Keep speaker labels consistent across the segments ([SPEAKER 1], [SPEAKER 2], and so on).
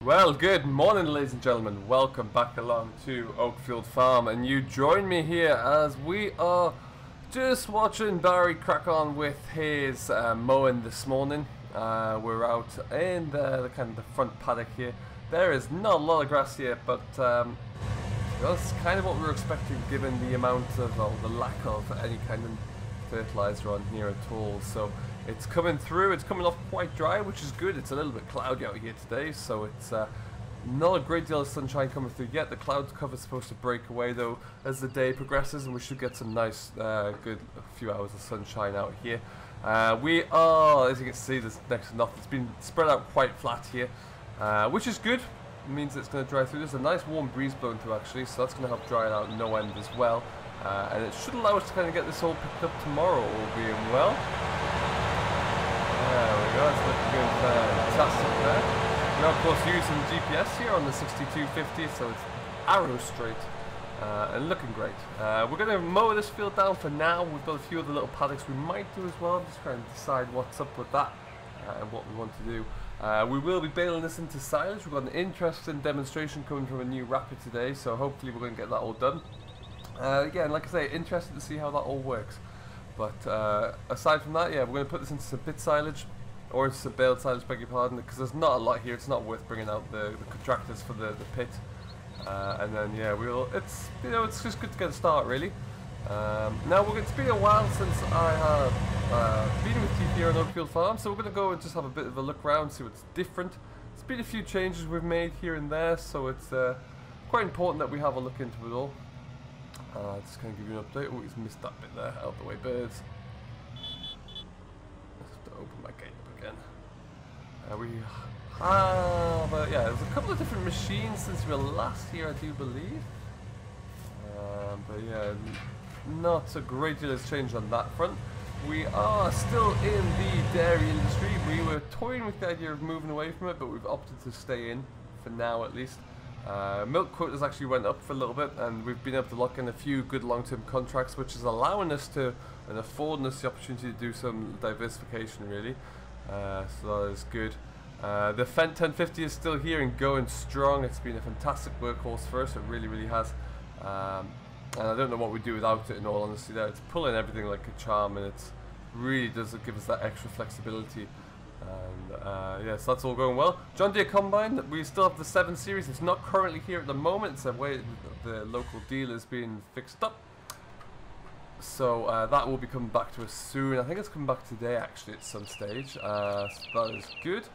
[SPEAKER 1] Well, good morning, ladies and gentlemen. Welcome back along to Oakfield Farm, and you join me here as we are just watching Barry crack on with his mowing this morning. We're out in the kind of the front paddock here. There is not a lot of grass here, but that's kind of what we were expecting given the amount of, or the lack of any kind of fertilizer on here at all. So it's coming through, it's coming off quite dry, which is good. It's a little bit cloudy out here today, so it's not a great deal of sunshine coming through yet. The cloud cover is supposed to break away though as the day progresses, and we should get some nice good few hours of sunshine out here. We are, as you can see, there's next to nothing. It's been spread out quite flat here, which is good. It means it's going to dry through. There's a nice warm breeze blowing through actually, so that's going to help dry it out no end as well. And it should allow us to kind of get this all picked up tomorrow, all being well. There we go, it's looking fantastic there. We're of course using GPS here on the 6250, so it's arrow straight and looking great. We're going to mow this field down for now. We've got a few other little paddocks we might do as well. I'm just trying to decide what's up with that and what we want to do. We will be baling this into silage. We've got an interesting demonstration coming from a new wrapper today, so hopefully we're going to get that all done. Again, like I say, interested to see how that all works. But aside from that, yeah, we're going to put this into some pit silage, or into some baled silage, beg your pardon, because there's not a lot here. It's not worth bringing out the contractors for the pit. And then yeah, it's just good to get a start really. Now it's been a while since I have been with you here on Oakfield Farm, so we're going to go and just have a bit of a look around, see what's different. There's been a few changes we've made here and there, so it's quite important that we have a look into it all. Just going to give you an update. Oh, he's missed that bit there. Out of the way, birds. Let's have to open my gate up again. We have, yeah, there's a couple of different machines since we were last here, I do believe. But yeah, not a great deal has changed on that front. We are still in the dairy industry. We were toying with the idea of moving away from it, but we've opted to stay in, for now at least. Milk quotas actually went up for a little bit, and we've been able to lock in a few good long-term contracts, which is allowing us to, and affording us the opportunity to do some diversification really. So that is good. The Fendt 1050 is still here and going strong. It's been a fantastic workhorse for us, it really has. And I don't know what we'd do without it, in all honesty. There, it's pulling everything like a charm, and it really does give us that extra flexibility. And yes, that's all going well. John Deere Combine, we still have the 7 Series. It's not currently here at the moment. It's away the local dealer's being fixed up. So that will be coming back to us soon. I think it's coming back today actually at some stage. So that is good.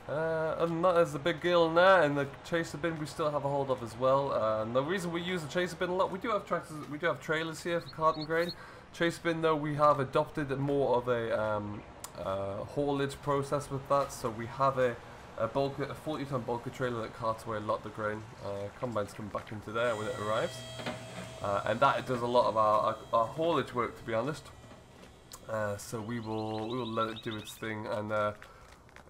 [SPEAKER 1] Other than that, there's the big gill in there, and the chaser bin we still have a hold of as well. And the reason we use the chaser bin a lot, we do have tractors, we do have trailers here for carton grain. Chaser bin though, we have adopted more of a haulage process with that, so we have a 40-ton bulker trailer that carts away a lot of the grain. Combine's coming back into there when it arrives, and that does a lot of our haulage work, to be honest. So we will let it do its thing, and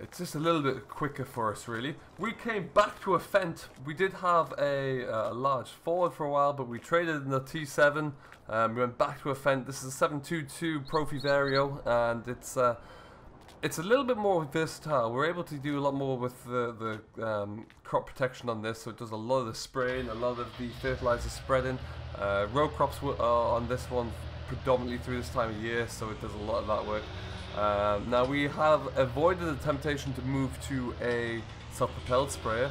[SPEAKER 1] it's just a little bit quicker for us really. We came back to a Fendt. We did have a large Ford for a while, but we traded in the T7. We went back to a Fendt. This is a 722 Profi Vario, and it's a little bit more versatile. We're able to do a lot more with the crop protection on this, so it does a lot of the spraying, a lot of the fertilizer spreading. Row crops are on this one predominantly through this time of year, so it does a lot of that work. Now we have avoided the temptation to move to a self-propelled sprayer.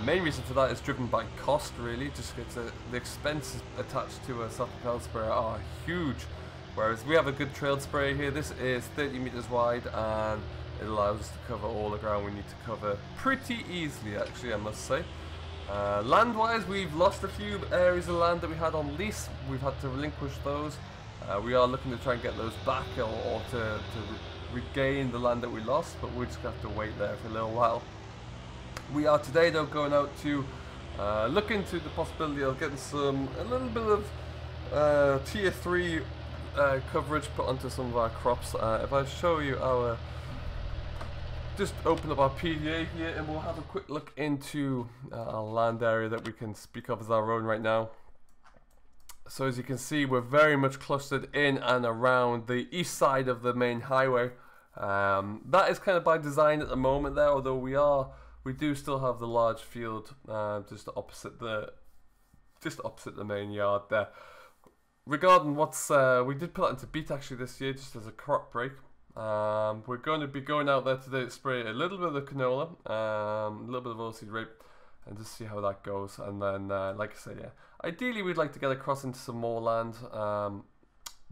[SPEAKER 1] Main reason for that is driven by cost really. Just the expenses attached to a self-propelled sprayer are huge. Whereas we have a good trailed sprayer here. This is 30 meters wide, and it allows us to cover all the ground we need to cover pretty easily actually, I must say. Land-wise, we've lost a few areas of land that we had on lease. We've had to relinquish those. We are looking to try and get those back, or to regain the land that we lost, but we're just going to have to wait there for a little while. We are today though going out to look into the possibility of getting a little bit of tier 3 coverage put onto some of our crops. If I show you just open up our PDA here, and we'll have a quick look into our land area that we can speak of as our own right now. So as you can see, we're very much clustered in and around the east side of the main highway. That is kind of by design at the moment there, although we are we do still have the large field just opposite the main yard there. Regarding what's we did put that into beat actually this year just as a crop break. We're going to be going out there today to spray a little bit of the canola, a little bit of oilseed rape, and just see how that goes. And then, like I said, yeah, ideally we'd like to get across into some more land,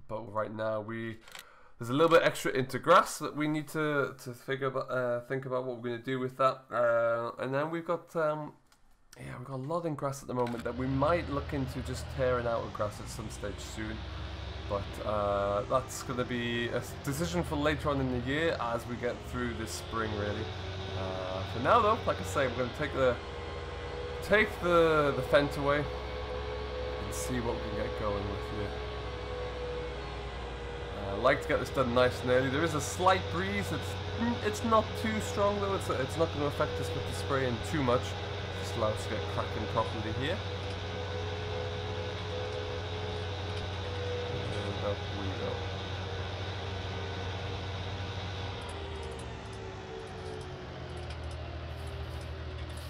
[SPEAKER 1] but right now there's a little bit extra into grass that we need to think about what we're going to do with that. And then we've got we've got a lot in grass at the moment that we might look into just tearing out of grass at some stage soon. But that's going to be a decision for later on in the year as we get through this spring, really. For now, though, like I say, we're going to take the fence away and see what we can get going with here. I like to get this done nice and early. There is a slight breeze. It's not too strong though. It's not going to affect us with the spraying too much. Just allow us to get cracking properly here. And up we go.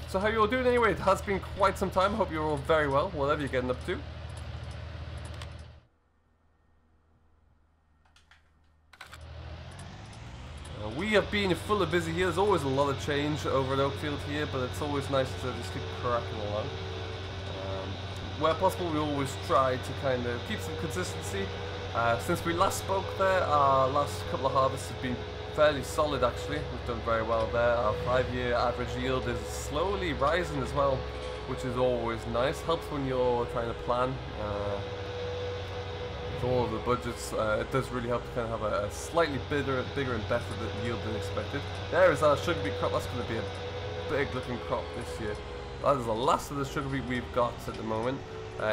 [SPEAKER 1] So how you all doing anyway? It has been quite some time. Hope you're all very well, whatever you're getting up to. We have been full of busy here. There's always a lot of change over at Oakfield here, but it's always nice to just keep cracking along. Where possible, we always try to kind of keep some consistency. Since we last spoke there, our last couple of harvests have been fairly solid actually. We've done very well there. Our 5-year average yield is slowly rising as well, which is always nice. Helps when you're trying to plan. All of the budgets, it does really help to kind of have a slightly bigger and better yield than expected. There is our sugar beet crop. That's going to be a big looking crop this year. That is the last of the sugar beet we've got at the moment.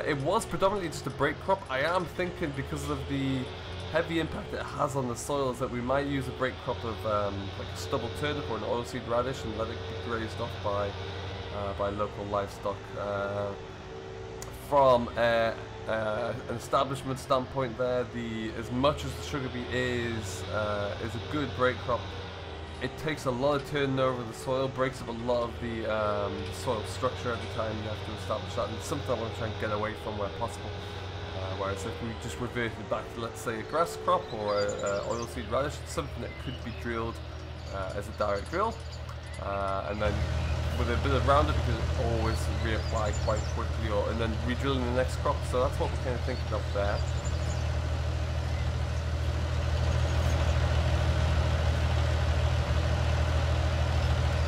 [SPEAKER 1] It was predominantly just a break crop. I am thinking because of the heavy impact it has on the soils that we might use a break crop of like a stubble turnip or an oilseed radish and let it be grazed off by local livestock. From an establishment standpoint there, as much as the sugar beet is a good break crop, it takes a lot of turning over the soil, breaks up a lot of the soil structure every time you have to establish that, and it's something I want to try and get away from where possible. Whereas if we just reverted back to, let's say, a grass crop or a oilseed radish, it's something that could be drilled as a direct drill, and then with a bit of Roundup, you can always reapply quite quickly, and then re-drill in the next crop. So that's what we're kind of thinking of there.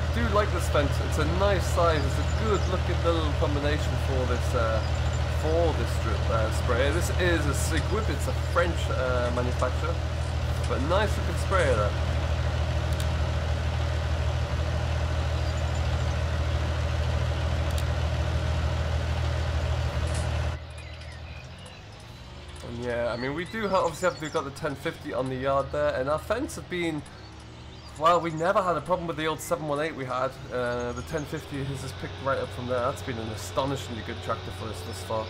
[SPEAKER 1] I do like this fence. It's a nice size. It's a good looking little combination for this drip sprayer. This is a Sigwip. It's a French manufacturer, but nice looking sprayer there. Yeah, I mean, we do obviously we've got the 1050 on the yard there, and our fence have been, well, we never had a problem with the old 718 we had. The 1050 has just picked right up from there. That's been an astonishingly good tractor for us thus far.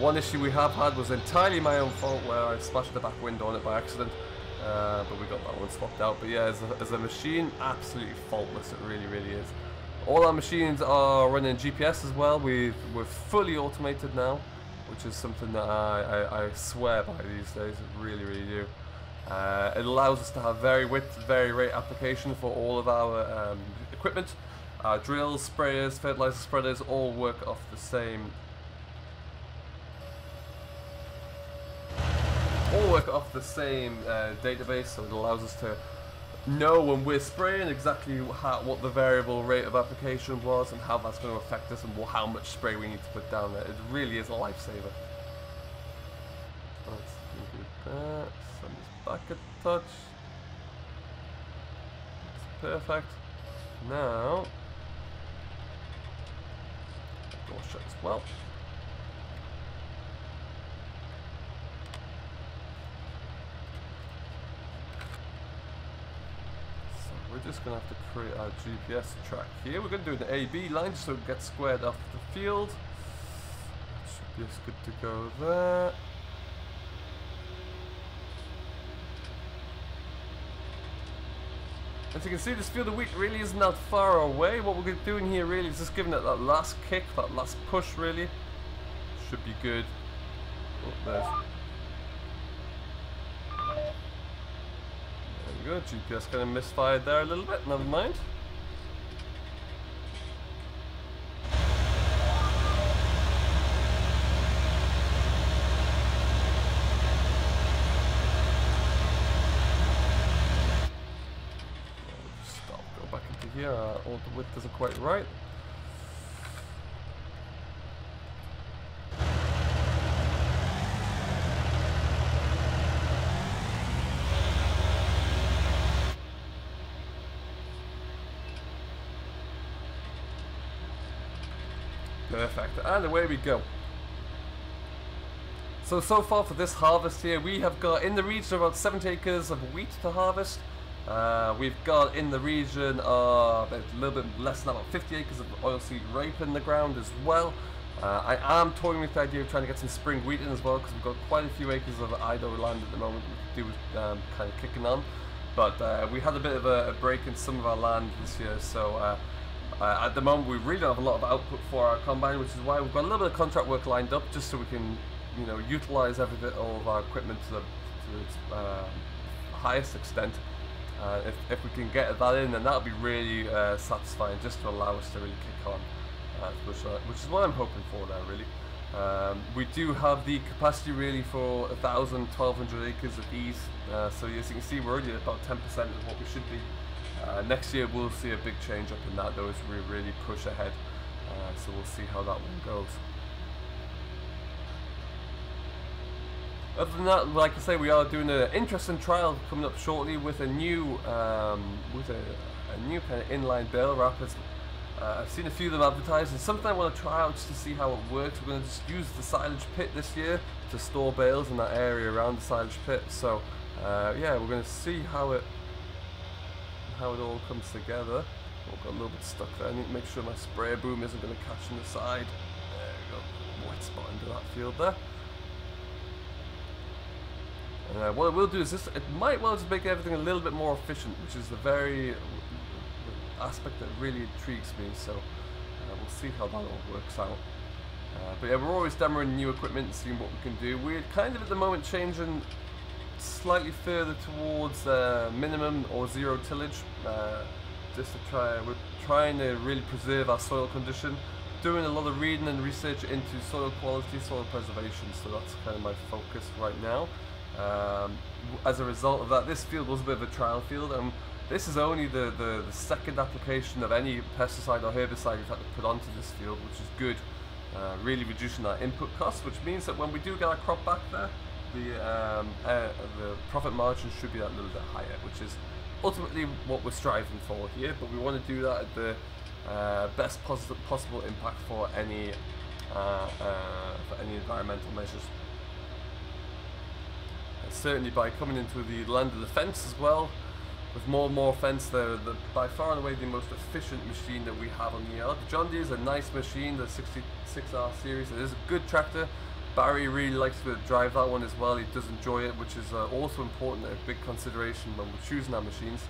[SPEAKER 1] One issue we have had was entirely my own fault, where I splashed the back window on it by accident, but we got that one swapped out. But yeah, as a machine, absolutely faultless. It really, really is. All our machines are running GPS as well. We're fully automated now, which is something that I swear by these days. It really, really do. It allows us to have very rate application for all of our equipment. Our drills, sprayers, fertilizer spreaders all work off the same. Database, so it allows us to know when we're spraying exactly what the variable rate of application was and how that's going to affect us and how much spray we need to put down there. It really is a lifesaver. Let's do that. Send this back a touch. That's perfect. Now, door shut as well. We're just going to have to create our GPS track here. We're going to do an AB line so it gets squared off the field. Should be just good to go there. As you can see, this field of wheat really isn't that far away. What we're doing here really is just giving it that last kick, that last push really. Should be good. Oh, there we go, GPS kind of misfired there a little bit, never mind. Here, all the width isn't quite right. Perfect, and away we go. So far for this harvest here, we have got in the region of about 70 acres of wheat to harvest. We've got in the region of a little bit less than about 50 acres of oilseed rape in the ground as well. I am toying with the idea of trying to get some spring wheat in as well, because we've got quite a few acres of idle land at the moment we could do kind of kicking on. But we had a bit of a break in some of our land this year, so at the moment we really don't have a lot of output for our combine, which is why we've got a little bit of contract work lined up, just so we can, you know, utilize every bit all of our equipment to its highest extent. If we can get that in, then that'll be really satisfying, just to allow us to really kick on, which is what I'm hoping for there really. We do have the capacity really for 1,000, 1,200 acres of these, so as you can see we're already at about 10% of what we should be. Next year we'll see a big change up in that though, as we really push ahead, so we'll see how that one goes. Other than that, like I say, we are doing an interesting trial coming up shortly with a new kind of inline bale wrap. I've seen a few of them advertised, and something I want to try out just to see how it works. We're going to just use the silage pit this year to store bales in that area around the silage pit. So yeah, we're going to see how it all comes together. Oh, got a little bit stuck there. I need to make sure my sprayer boom isn't going to catch on the side. There we go, white spot into that field there. What it will do is it might well just make everything a little bit more efficient, which is the aspect that really intrigues me, so we'll see how that all works out. But yeah, we're always demoing new equipment and seeing what we can do. We're kind of at the moment changing slightly further towards minimum or zero tillage, just to we're trying to really preserve our soil condition, doing a lot of reading and research into soil quality, soil preservation, so that's kind of my focus right now. As a result of that, this field was a bit of a trial field, and this is only the second application of any pesticide or herbicide we've had to put onto this field, which is good, really reducing our input costs, which means that when we do get our crop back there, the profit margin should be that little bit higher, which is ultimately what we're striving for here. But we want to do that at the best possible impact for any environmental measures. Certainly by coming into the land of the fence as well, with more and more fence, they're by far and away the most efficient machine that we have on the yard. The John Deere is a nice machine, the 66R series. It is a good tractor. Barry really likes to drive that one as well. He does enjoy it, which is also important, a big consideration when we're choosing our machines.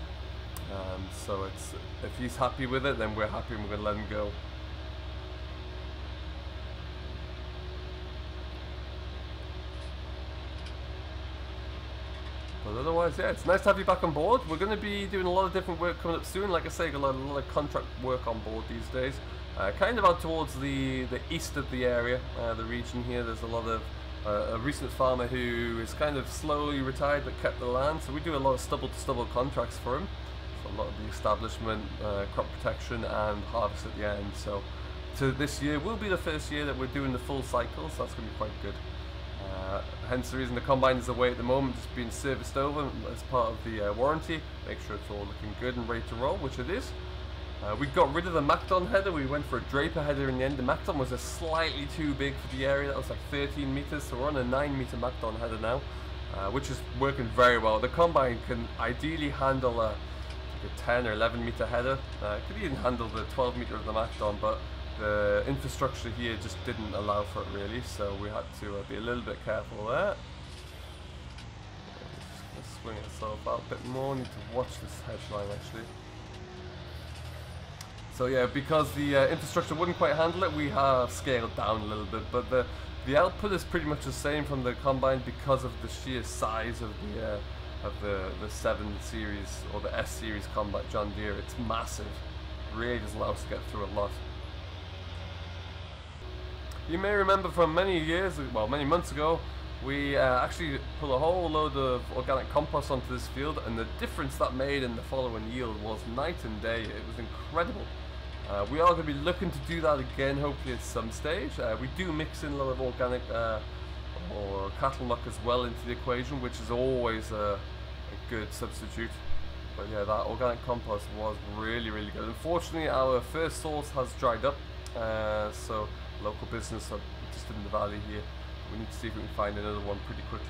[SPEAKER 1] So if he's happy with it, then we're happy and we're going to let him go. But otherwise, yeah, it's nice to have you back on board. We're going to be doing a lot of different work coming up soon. Like I say, got a lot of contract work on board these days. Kind of out towards the east of the area, the region here. There's a lot of a recent farmer who is kind of slowly retired but kept the land. So we do a lot of stubble-to-stubble contracts for him. So a lot of the establishment, crop protection and harvest at the end. So this year will be the first year that we're doing the full cycle, so that's going to be quite good. Hence the reason the combine is away at the moment, just being serviced over as part of the warranty. Make sure it's all looking good and ready to roll, which it is. We got rid of the MacDon header. We went for a Draper header in the end. The MacDon was just slightly too big for the area. That was like 13 meters, so we're on a 9-meter MacDon header now, which is working very well. The combine can ideally handle like a 10 or 11 meter header. It could even handle the 12 meter of the MacDon, but the infrastructure here just didn't allow for it really, so we had to be a little bit careful there. Just swing itself out a bit more. Need to watch this hedge line actually. So yeah, because the infrastructure wouldn't quite handle it, we have scaled down a little bit, but the output is pretty much the same from the combine because of the sheer size of the 7 series or the S series combine John Deere. It's massive. Really does allow us to get through a lot. You may remember from many years, well, many months ago, we actually put a whole load of organic compost onto this field, and the difference that made in the following yield was night and day. It was incredible. We are going to be looking to do that again, hopefully at some stage. We do mix in a lot of organic or cattle muck as well into the equation, which is always a good substitute. But yeah, that organic compost was really, really good. Unfortunately, our first source has dried up, so local business are just in the valley here. We need to see if we can find another one pretty quickly.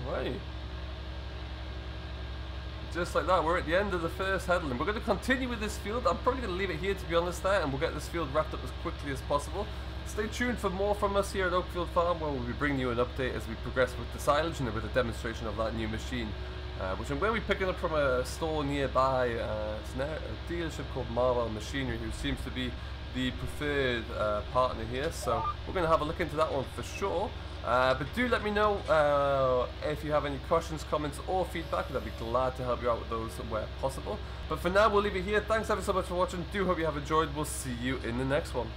[SPEAKER 1] Alrighty. Just like that, we're at the end of the first headland. We're going to continue with this field. I'm probably going to leave it here, to be honest, there, and we'll get this field wrapped up as quickly as possible. Stay tuned for more from us here at Oakfield Farm, where we'll be bringing you an update as we progress with the silage and with a demonstration of that new machine, which I'm going to be picking up from a store nearby. It's a dealership called Marvel Machinery, who seems to be the preferred partner here, so we're going to have a look into that one for sure. But do let me know if you have any questions, comments or feedback, and I'd be glad to help you out with those where possible. But for now, we'll leave it here. Thanks ever so much for watching. Do hope you have enjoyed. We'll see you in the next one.